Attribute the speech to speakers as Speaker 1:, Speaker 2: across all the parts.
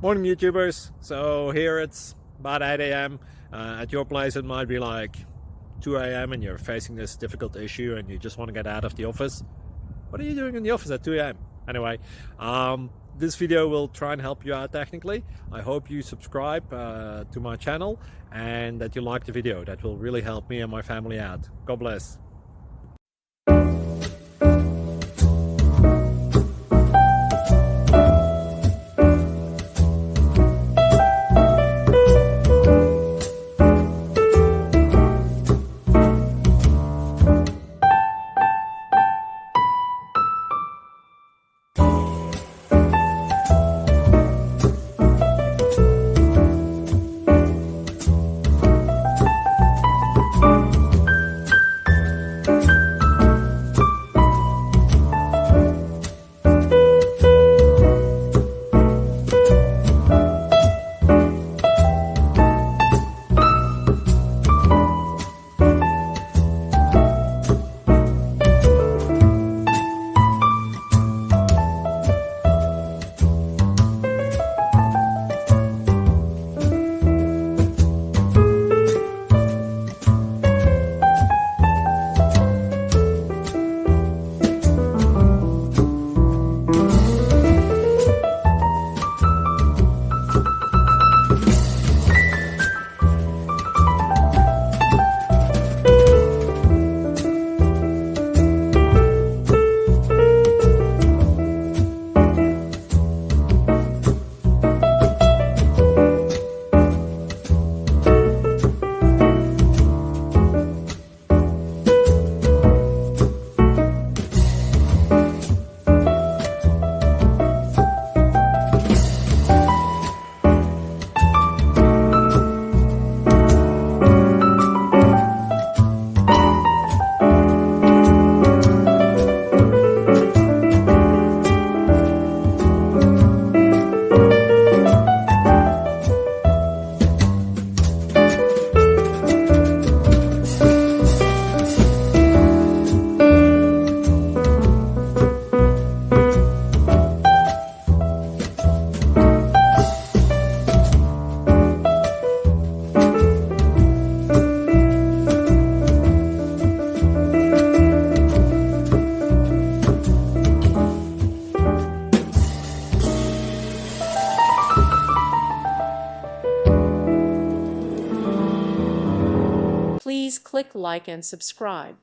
Speaker 1: Morning YouTubers. So here it's about 8 a.m. At your place it might be like 2 a.m. and you're facing this difficult issue and you just want to get out of the office. What are you doing in the office at 2 a.m.? Anyway, this video will try and help you out technically. I hope you subscribe to my channel and that you like the video. That will really help me and my family out. God bless.
Speaker 2: Please click like and subscribe.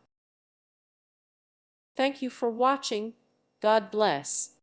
Speaker 2: Thank you for watching. God bless.